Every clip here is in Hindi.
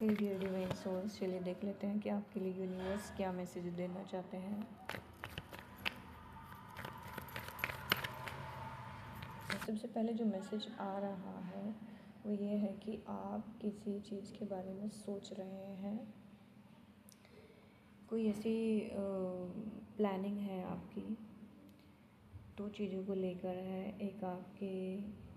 डियर डिवाइन सोल्स, चलिए देख लेते हैं कि आपके लिए यूनिवर्स क्या मैसेज देना चाहते हैं। सबसे पहले जो मैसेज आ रहा है वो ये है कि आप किसी चीज़ के बारे में सोच रहे हैं। कोई ऐसी प्लानिंग है आपकी, दो चीज़ों को लेकर है। एक आपके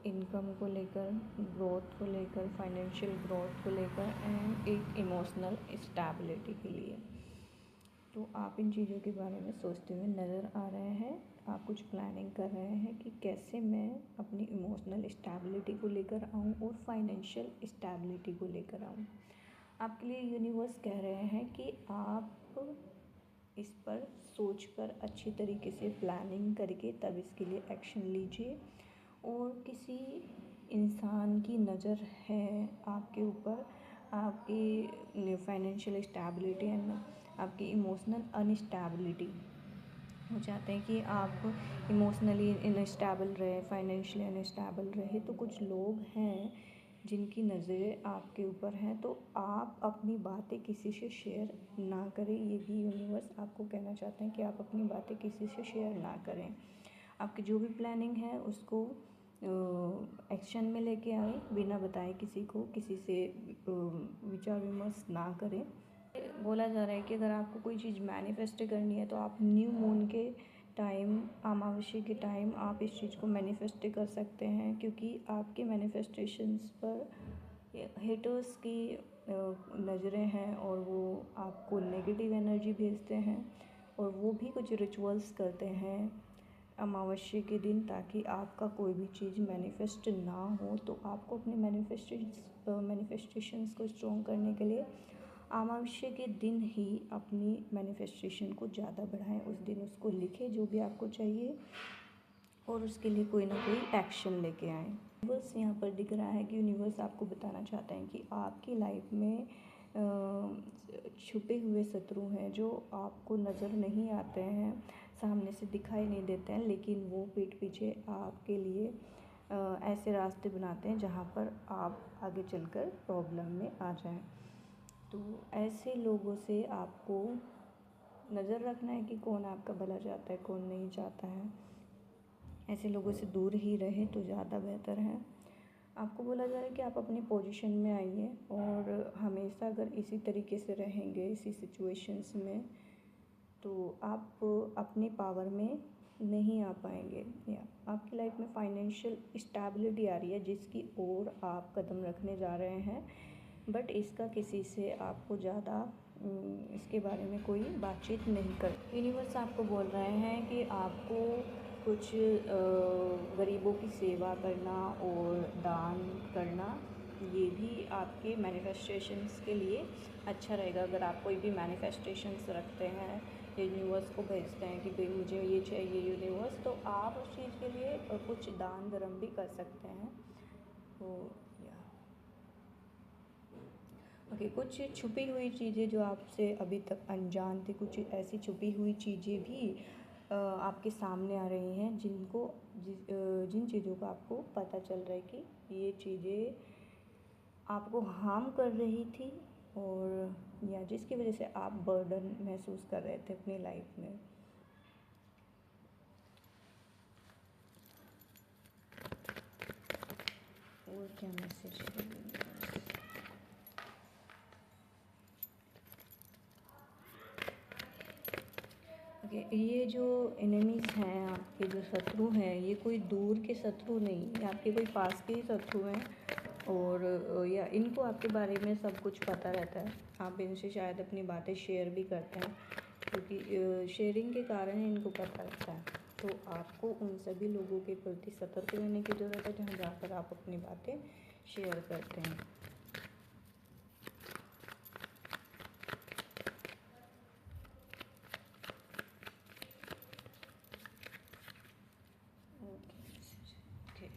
इनकम को लेकर, ग्रोथ को लेकर, फाइनेंशियल ग्रोथ को लेकर, एंड एक इमोशनल स्टेबिलिटी के लिए। तो आप इन चीज़ों के बारे में सोचते हुए नज़र आ रहे हैं। आप कुछ प्लानिंग कर रहे हैं कि कैसे मैं अपनी इमोशनल स्टेबिलिटी को लेकर आऊँ और फाइनेंशियल स्टेबिलिटी को लेकर आऊँ। आपके लिए यूनिवर्स कह रहे हैं कि आप इस पर सोचकर अच्छी तरीके से प्लानिंग करके तब इसके लिए एक्शन लीजिए। और किसी इंसान की नज़र है आपके ऊपर, आपकी फाइनेंशियल स्टेबिलिटी एंड आपकी इमोशनल अनस्टेबिलिटी। वो चाहते हैं कि आप इमोशनली इनस्टेबल रहे, फाइनेंशियली अनस्टेबल रहे। तो कुछ लोग हैं जिनकी नज़रें आपके ऊपर हैं, तो आप अपनी बातें किसी से शेयर ना करें। ये भी यूनिवर्स आपको कहना चाहते हैं कि आप अपनी बातें किसी से शेयर ना करें। आपकी जो भी प्लानिंग है उसको एक्शन में लेके आए, बिना बताए किसी को, किसी से विचार विमर्श ना करें। बोला जा रहा है कि अगर आपको कोई चीज़ मैनिफेस्ट करनी है तो आप न्यू मून के टाइम, अमावस्या के टाइम आप इस चीज़ को मैनिफेस्ट कर सकते हैं, क्योंकि आपके मैनिफेस्टेशंस पर हेटर्स की नज़रें हैं और वो आपको नेगेटिव एनर्जी भेजते हैं। और वो भी कुछ रिचुअल्स करते हैं अमावस्या के दिन, ताकि आपका कोई भी चीज़ मैनिफेस्ट ना हो। तो आपको अपने मैनिफेस्टेशंस को स्ट्रॉन्ग करने के लिए अमावस्या के दिन ही अपनी मैनिफेस्टेशन को ज़्यादा बढ़ाएं। उस दिन उसको लिखें जो भी आपको चाहिए और उसके लिए कोई ना कोई एक्शन लेके आएँ। यूनिवर्स यहाँ पर दिख रहा है कि यूनिवर्स आपको बताना चाहता है कि आपकी लाइफ में छुपे हुए शत्रु हैं जो आपको नज़र नहीं आते हैं, सामने से दिखाई नहीं देते हैं, लेकिन वो पीठ पीछे आपके लिए ऐसे रास्ते बनाते हैं जहाँ पर आप आगे चलकर प्रॉब्लम में आ जाएं। तो ऐसे लोगों से आपको नज़र रखना है कि कौन आपका भला चाहता है, कौन नहीं चाहता है। ऐसे लोगों से दूर ही रहें तो ज़्यादा बेहतर है। आपको बोला जा रहा है कि आप अपनी पोजीशन में आइए, और हमेशा अगर इसी तरीके से रहेंगे इसी सिचुएशंस में तो आप अपनी पावर में नहीं आ पाएंगे। या आपकी लाइफ में फाइनेंशियल स्टेबिलिटी आ रही है जिसकी ओर आप कदम रखने जा रहे हैं, बट इसका किसी से आपको ज़्यादा इसके बारे में कोई बातचीत नहीं कर। यूनिवर्स आपको बोल रहे हैं कि आपको कुछ गरीबों की सेवा करना और दान करना, ये भी आपके मैनिफेस्टेशंस के लिए अच्छा रहेगा। अगर आप कोई भी मैनिफेस्टेशंस रखते हैं, यूनिवर्स को भेजते हैं कि भाई मुझे ये चाहिए यूनिवर्स, तो आप उस चीज़ के लिए कुछ दान धर्म भी कर सकते हैं। तो या ओके, कुछ छुपी हुई चीज़ें जो आपसे अभी तक अनजान थी, कुछ ऐसी छुपी हुई चीज़ें भी आपके सामने आ रही हैं जिन चीज़ों का आपको पता चल रहा है कि ये चीज़ें आपको हार्म कर रही थी, और या जिसकी वजह से आप बर्डन महसूस कर रहे थे अपनी लाइफ में। और क्या मैसेज है? ओके, ये जो एनिमीज़ हैं, आपके जो शत्रु हैं, ये कोई दूर के शत्रु नहीं, ये आपके कोई पास के ही शत्रु हैं। और या इनको आपके बारे में सब कुछ पता रहता है। आप इनसे शायद अपनी बातें शेयर भी करते हैं, क्योंकि शेयरिंग के कारण ही इनको पता रहता है। तो आपको उन सभी लोगों के प्रति सतर्क रहने की ज़रूरत है जहाँ जाकर आप अपनी बातें शेयर करते हैं। ओके,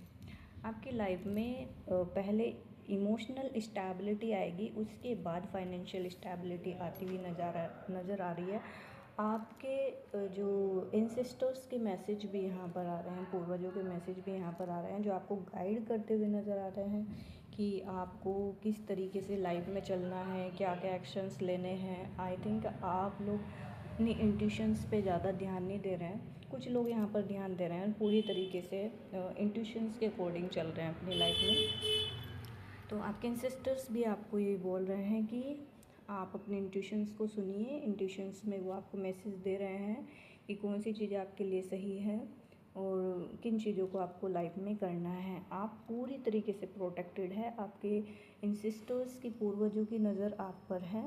आपकी लाइफ में पहले इमोशनल स्टेबिलिटी आएगी, उसके बाद फाइनेंशियल स्टेबिलिटी आती हुई नज़र आ रही है। आपके जो एंसेस्टर्स के मैसेज भी यहाँ पर आ रहे हैं, पूर्वजों के मैसेज भी यहाँ पर आ रहे हैं, जो आपको गाइड करते हुए नज़र आ रहे हैं कि आपको किस तरीके से लाइफ में चलना है, क्या क्या एक्शंस लेने हैं। आई थिंक आप लोग अपनी इंट्यूशंस पे ज़्यादा ध्यान नहीं दे रहे हैं। कुछ लोग यहाँ पर ध्यान दे रहे हैं, पूरी तरीके से इंट्यूशंस के अकॉर्डिंग चल रहे हैं अपनी लाइफ में। तो आपके एंसेस्टर्स भी आपको ये बोल रहे हैं कि आप अपने इंट्यूशंस को सुनिए। इंट्यूशंस में वो आपको मैसेज दे रहे हैं कि कौन सी चीज़ आपके लिए सही है और किन चीज़ों को आपको लाइफ में करना है। आप पूरी तरीके से प्रोटेक्टेड है। आपके एंसेस्टर्स की पूर्वजों की नज़र आप पर है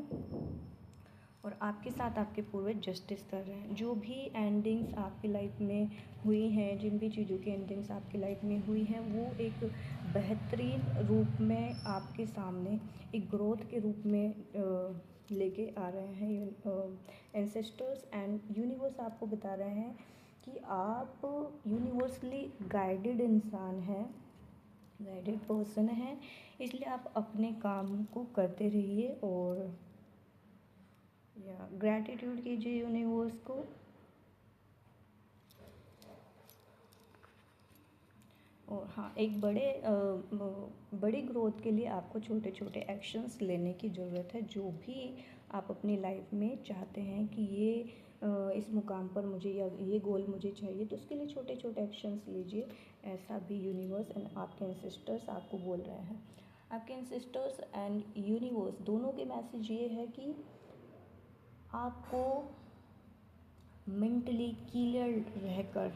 और आपके साथ आपके पूर्वज जस्टिस कर रहे हैं। जो भी एंडिंग्स आपकी लाइफ में हुई हैं, जिन भी चीज़ों की एंडिंग्स आपकी लाइफ में हुई हैं, वो एक बेहतरीन रूप में आपके सामने एक ग्रोथ के रूप में लेके आ रहे हैं। एंसेस्टर्स एंड यूनिवर्स आपको बता रहे हैं कि आप यूनिवर्सली गाइडेड इंसान हैं, गाइडेड पर्सन हैं। इसलिए आप अपने काम को करते रहिए और या ग्रैटिट्यूड कीजिए यूनिवर्स को। और हाँ, एक बड़ी ग्रोथ के लिए आपको छोटे छोटे एक्शंस लेने की ज़रूरत है। जो भी आप अपनी लाइफ में चाहते हैं कि ये इस मुकाम पर मुझे या ये गोल मुझे चाहिए, तो उसके लिए छोटे छोटे एक्शंस लीजिए। ऐसा भी यूनिवर्स एंड आपके एंसेस्टर्स आपको बोल रहे हैं। आपके एंसेस्टर्स एंड यूनिवर्स दोनों के मैसेज ये है कि आपको मेंटली क्लियर रहकर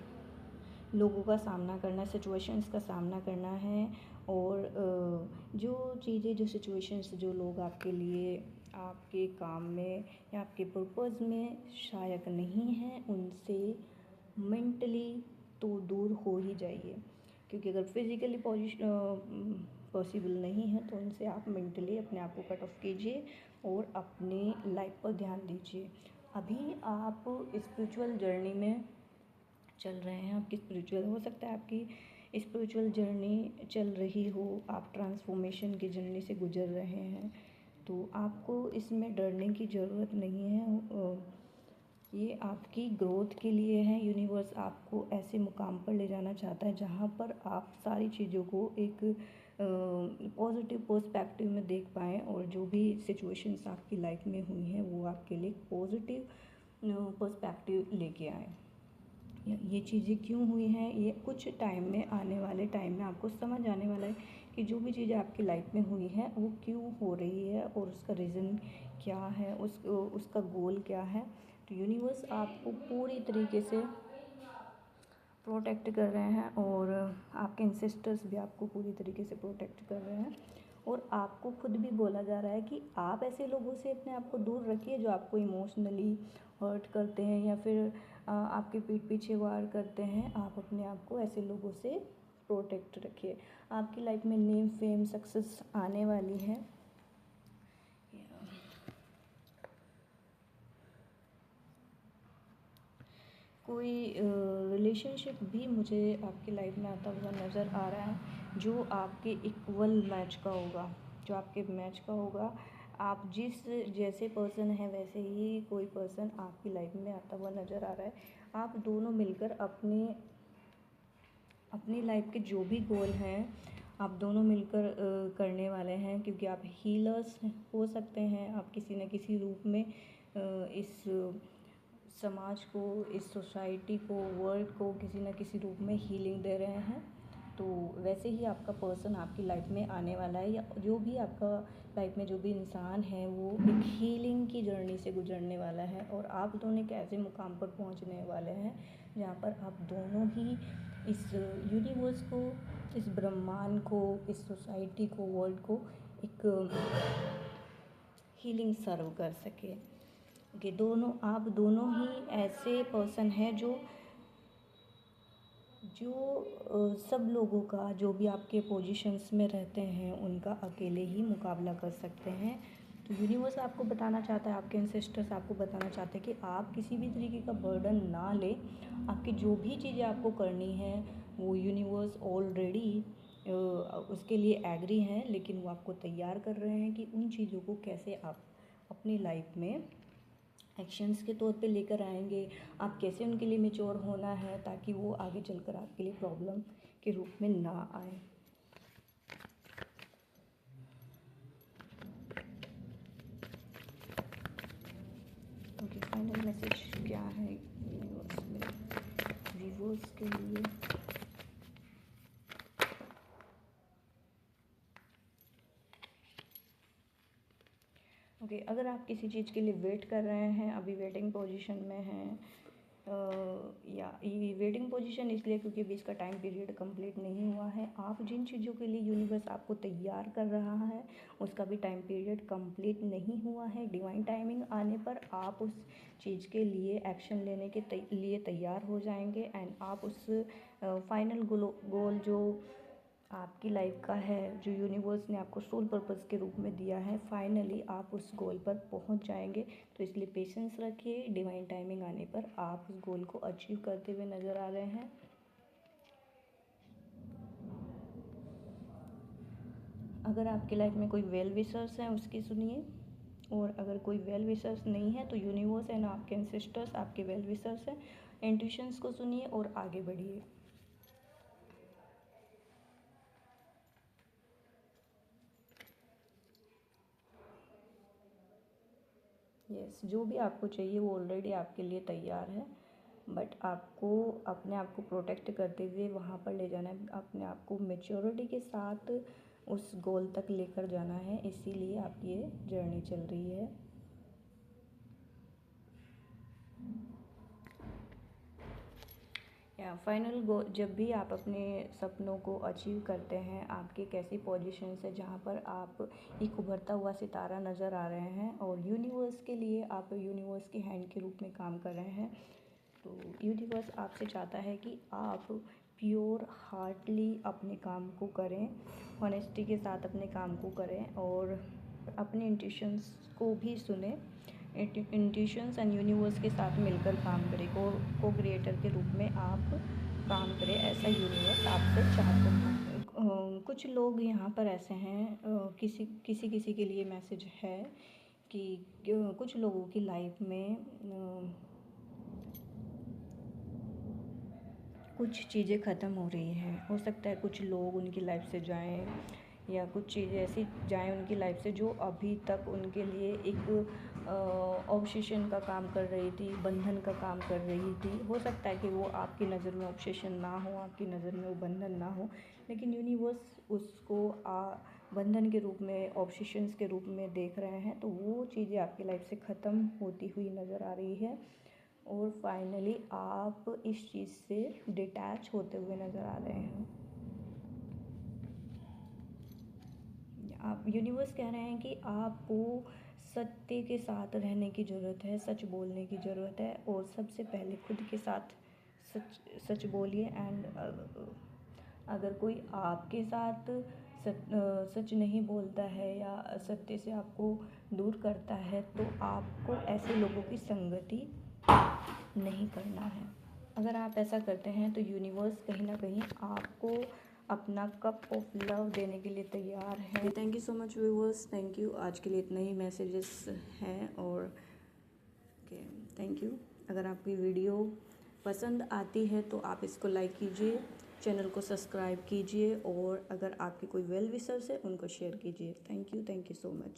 लोगों का सामना करना, सिचुएशंस का सामना करना है। और जो चीज़ें, जो सिचुएशंस, जो लोग आपके लिए, आपके काम में या आपके पर्पज़ में शायक नहीं हैं, उनसे मेंटली तो दूर हो ही जाइए। क्योंकि अगर फिज़िकली पॉसिबल नहीं है तो उनसे आप मेंटली अपने आप को कट ऑफ कीजिए और अपनी लाइफ पर ध्यान दीजिए। अभी आप स्पिरिचुअल जर्नी में चल रहे हैं। आपकी स्पिरिचुअल, हो सकता है आपकी स्पिरिचुअल जर्नी चल रही हो, आप ट्रांसफॉर्मेशन की जर्नी से गुजर रहे हैं, तो आपको इसमें डरने की ज़रूरत नहीं है। ये आपकी ग्रोथ के लिए है। यूनिवर्स आपको ऐसे मुकाम पर ले जाना चाहता है जहाँ पर आप सारी चीज़ों को एक पॉजिटिव पर्सपेक्टिव में देख पाएँ और जो भी सिचुएशंस आपकी लाइफ में हुई हैं वो आपके लिए पॉजिटिव पर्सपेक्टिव लेके आए। ये चीज़ें क्यों हुई हैं, ये कुछ टाइम में, आने वाले टाइम में आपको समझ आने वाला है कि जो भी चीज़ें आपकी लाइफ में हुई हैं वो क्यों हो रही है और उसका रीज़न क्या है, उसका गोल क्या है। तो यूनिवर्स आपको पूरी तरीके से प्रोटेक्ट कर रहे हैं और आपके एंसेस्टर्स भी आपको पूरी तरीके से प्रोटेक्ट कर रहे हैं। और आपको खुद भी बोला जा रहा है कि आप ऐसे लोगों से अपने आप को दूर रखिए जो आपको इमोशनली हर्ट करते हैं या फिर आपके पीठ पीछे वार करते हैं। आप अपने आप को ऐसे लोगों से प्रोटेक्ट रखिए। आपकी लाइफ में नेम, फेम, सक्सेस आने वाली है। कोई रिलेशनशिप भी मुझे आपकी लाइफ में आता हुआ नज़र आ रहा है जो आपके इक्वल मैच का होगा, जो आपके मैच का होगा। आप जिस जैसे पर्सन है वैसे ही कोई पर्सन आपकी लाइफ में आता हुआ नज़र आ रहा है। आप दोनों मिलकर अपनी लाइफ के जो भी गोल हैं आप दोनों मिलकर करने वाले हैं, क्योंकि आप हीलर्स हो सकते हैं। आप किसी न किसी रूप में इस समाज को, इस सोसाइटी को, वर्ल्ड को किसी न किसी रूप में हीलिंग दे रहे हैं। तो वैसे ही आपका पर्सन आपकी लाइफ में आने वाला है, या जो भी आपका लाइफ में जो भी इंसान है वो एक हीलिंग की जर्नी से गुजरने वाला है। और आप दोनों एक ऐसे मुकाम पर पहुंचने वाले हैं जहाँ पर आप दोनों ही इस यूनिवर्स को, इस ब्रह्मांड को, इस सोसाइटी को, वर्ल्ड को एक हीलिंग सर्व कर सके। कि आप दोनों ही ऐसे पर्सन हैं जो सब लोगों का, जो भी आपके पोजीशंस में रहते हैं उनका अकेले ही मुकाबला कर सकते हैं। तो यूनिवर्स आपको बताना चाहता है, आपके एंसेस्टर्स आपको बताना चाहते हैं कि आप किसी भी तरीके का बर्डन ना लें। आपकी जो भी चीज़ें आपको करनी है वो यूनिवर्स ऑलरेडी उसके लिए एग्री हैं, लेकिन वो आपको तैयार कर रहे हैं कि उन चीज़ों को कैसे आप अपनी लाइफ में एक्शंस के तौर पे लेकर आएंगे, आप कैसे उनके लिए मैच्योर होना है ताकि वो आगे चलकर आपके लिए प्रॉब्लम के रूप में ना आए। ओके, फाइनल मैसेज क्या है यूनिवर्स में व्यूअर्स के लिए? ओके, अगर आप किसी चीज़ के लिए वेट कर रहे हैं, अभी वेटिंग पोजीशन में हैं, या ये वेटिंग पोजीशन इसलिए क्योंकि अभी इसका टाइम पीरियड कंप्लीट नहीं हुआ है। आप जिन चीज़ों के लिए यूनिवर्स आपको तैयार कर रहा है उसका भी टाइम पीरियड कंप्लीट नहीं हुआ है। डिवाइन टाइमिंग आने पर आप उस चीज़ के लिए एक्शन लेने के लिए तैयार हो जाएंगे एंड आप उस फाइनल गोल जो आपकी लाइफ का है, जो यूनिवर्स ने आपको सोल पर्पस के रूप में दिया है, फाइनली आप उस गोल पर पहुंच जाएंगे। तो इसलिए पेशेंस रखिए, डिवाइन टाइमिंग आने पर आप उस गोल को अचीव करते हुए नज़र आ रहे हैं। अगर आपकी लाइफ में कोई वेल विशर्स हैं उसकी सुनिए, और अगर कोई वेल विशर्स नहीं है तो यूनिवर्स एंड आपके एंसेस्टर्स आपके वेल विशर्स हैं। इंट्यूशंस को सुनिए और आगे बढ़िए। यस, जो भी आपको चाहिए वो ऑलरेडी आपके लिए तैयार है, बट आपको अपने आप को प्रोटेक्ट करते हुए वहाँ पर ले जाना है, अपने आप को मेच्योरिटी के साथ उस गोल तक लेकर जाना है, इसीलिए आपकी ये जर्नी चल रही है। या फाइनल गोल, जब भी आप अपने सपनों को अचीव करते हैं, आपकी एक ऐसी पोजीशन है जहाँ पर आप एक उभरता हुआ सितारा नज़र आ रहे हैं और यूनिवर्स के लिए आप यूनिवर्स की हैंड के रूप में काम कर रहे हैं। तो यूनिवर्स आपसे चाहता है कि आप प्योर हार्टली अपने काम को करें, ऑनेस्टी के साथ अपने काम को करें और अपने इंट्यूशंस को भी सुने। इंट्यूशंस एंड यूनिवर्स के साथ मिलकर काम करें, को क्रिएटर के रूप में आप काम करें, ऐसा यूनिवर्स आपसे चाहते हैं। कुछ लोग यहाँ पर ऐसे हैं, किसी के लिए मैसेज है कि कुछ लोगों की लाइफ में कुछ चीज़ें ख़त्म हो रही हैं। हो सकता है कुछ लोग उनकी लाइफ से जाएं या कुछ चीज़ें ऐसी जाएं उनकी लाइफ से जो अभी तक उनके लिए एक ऑब्सेशन का काम कर रही थी, बंधन का काम कर रही थी। हो सकता है कि वो आपकी नज़र में ऑब्सेशन ना हो, आपकी नज़र में वो बंधन ना हो, लेकिन यूनिवर्स उसको बंधन के रूप में, ऑब्सेशंस के रूप में देख रहे हैं। तो वो चीज़ें आपकी लाइफ से ख़त्म होती हुई नज़र आ रही है और फाइनली आप इस चीज़ से डिटैच होते हुए नज़र आ रहे हैं। आप यूनिवर्स कह रहे हैं कि आपको सत्य के साथ रहने की ज़रूरत है, सच बोलने की ज़रूरत है और सबसे पहले खुद के साथ सच बोलिए। एंड अगर कोई आपके साथ सच नहीं बोलता है या सत्य से आपको दूर करता है तो आपको ऐसे लोगों की संगति नहीं करना है। अगर आप ऐसा करते हैं तो यूनिवर्स कहीं ना कहीं आपको अपना कप ऑफ लव देने के लिए तैयार है। Thank you so much viewers, thank you. आज के लिए इतना ही मैसेजेस हैं और थैंक यू। अगर आपकी वीडियो पसंद आती है तो आप इसको लाइक कीजिए, चैनल को सब्सक्राइब कीजिए और अगर आपके कोई वेल विशर्स है उनको शेयर कीजिए। Thank you so much.